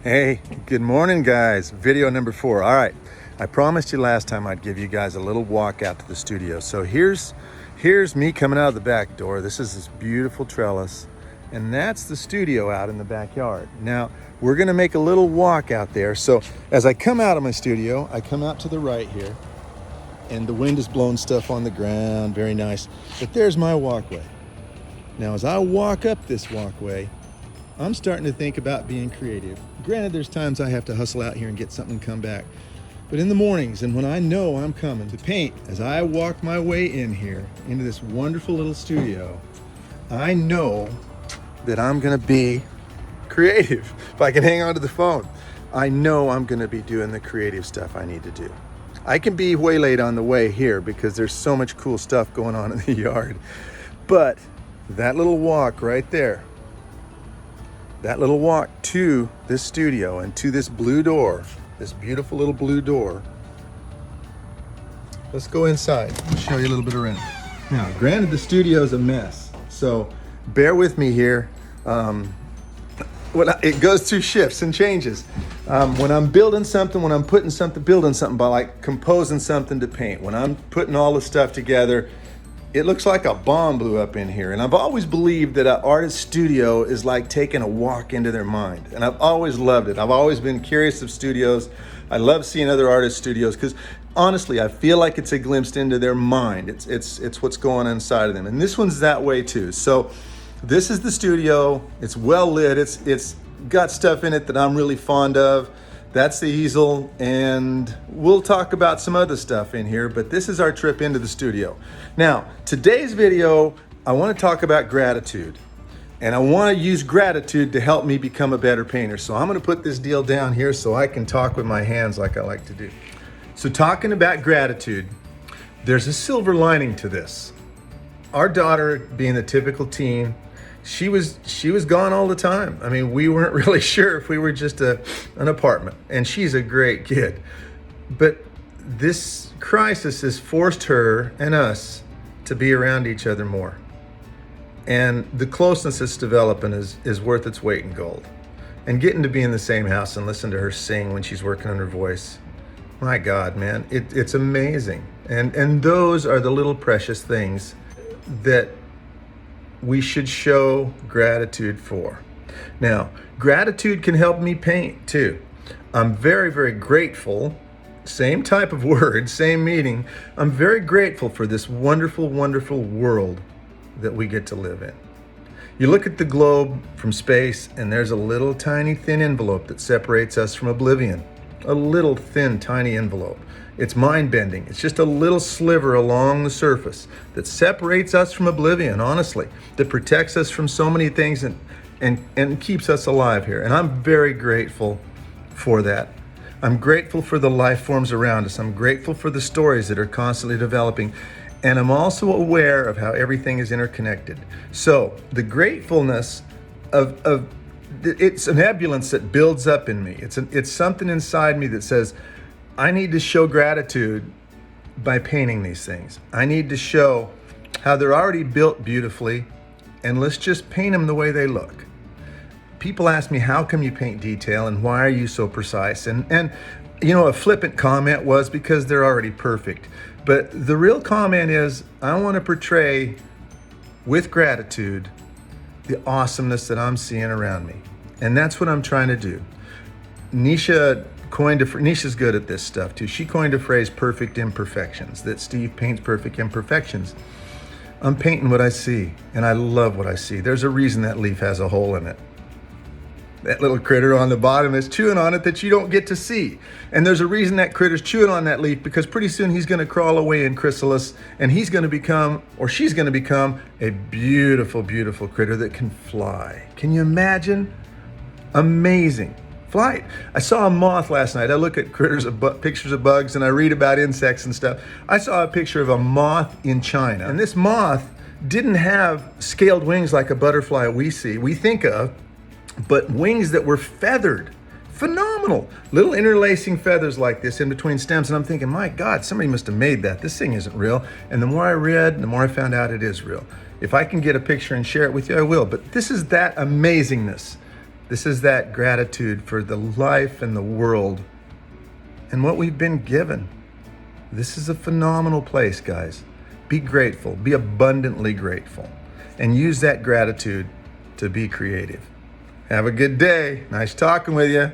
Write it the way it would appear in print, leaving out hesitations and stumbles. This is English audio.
Hey, good morning, guys. Video number 4. All right, I promised you last time I'd give you guys a little walk out to the studio. So here's me coming out of the back door. This is this beautiful trellis, and that's the studio out in the backyard. Now, we're gonna make a little walk out there. So as I come out of my studio, I come out to the right here, and the wind is blowing stuff on the ground, very nice. But there's my walkway. Now, as I walk up this walkway, I'm starting to think about being creative. Granted, there's times I have to hustle out here and get something and come back. But in the mornings, and when I know I'm coming to paint, as I walk my way in here, into this wonderful little studio, I know that I'm gonna be creative. If I can hang on to the phone, I know I'm gonna be doing the creative stuff I need to do. I can be waylaid on the way here because there's so much cool stuff going on in the yard. But that little walk right there, that little walk to this studio and to this blue door, this beautiful little blue door. Let's go inside and show you a little bit around. Now, granted, the studio is a mess, so bear with me here. It goes through shifts and changes. When I'm building something, when I'm building something by like composing something to paint, when I'm putting all the stuff together, it looks like a bomb blew up in here. And I've always believed that an artist's studio is like taking a walk into their mind. And I've always loved it. I've always been curious of studios. I love seeing other artists' studios because honestly, I feel like it's a glimpse into their mind. It's what's going on inside of them. And this one's that way too. So this is the studio. It's well lit. It's got stuff in it that I'm really fond of. That's the easel, and we'll talk about some other stuff in here, but this is our trip into the studio. Now, today's video, I want to talk about gratitude, and I want to use gratitude to help me become a better painter. So I'm going to put this deal down here so I can talk with my hands like I like to do. So talking about gratitude, there's a silver lining to this. Our daughter, being the typical teen, she was gone all the time. I mean, we weren't really sure if we were just an apartment, and she's a great kid. But this crisis has forced her and us to be around each other more. And the closeness that's developing is worth its weight in gold. And getting to be in the same house and listen to her sing when she's working on her voice, my God, man, it's amazing. And those are the little precious things that we should show gratitude for. Now, gratitude can help me paint too. I'm very, very grateful, same type of word, same meaning. I'm very grateful for this wonderful, wonderful world that we get to live in. You look at the globe from space and there's a little tiny thin envelope that separates us from oblivion. A little thin, tiny envelope. It's mind-bending. It's just a little sliver along the surface that separates us from oblivion, honestly, that protects us from so many things and keeps us alive here. And I'm very grateful for that. I'm grateful for the life forms around us. I'm grateful for the stories that are constantly developing. And I'm also aware of how everything is interconnected. So the gratefulness of it's an ebullience that builds up in me. It's something inside me that says, I need to show gratitude by painting these things. I need to show how they're already built beautifully, and let's just paint them the way they look. People ask me, how come you paint detail and why are you so precise? And you know, a flippant comment was because they're already perfect. But the real comment is, I want to portray with gratitude the awesomeness that I'm seeing around me. And that's what I'm trying to do. Nisha's good at this stuff too. She coined a phrase, perfect imperfections, that Steve paints perfect imperfections. I'm painting what I see, and I love what I see. There's a reason that leaf has a hole in it. That little critter on the bottom is chewing on it that you don't get to see. And there's a reason that critter's chewing on that leaf, because pretty soon he's gonna crawl away in chrysalis, and he's gonna become, or she's gonna become, a beautiful, beautiful critter that can fly. Can you imagine? Amazing. Flight. I saw a moth last night. I look at pictures of bugs, and I read about insects and stuff. I saw a picture of a moth in China, and this moth didn't have scaled wings like a butterfly we think of, but wings that were feathered. Phenomenal. Little interlacing feathers like this in between stems, and I'm thinking, my God, somebody must have made that. This thing isn't real. And the more I read, the more I found out it is real. If I can get a picture and share it with you, I will. But this is that amazingness This is that gratitude for the life and the world and what we've been given. This is a phenomenal place, guys. Be grateful, be abundantly grateful, and use that gratitude to be creative. Have a good day. Nice talking with you.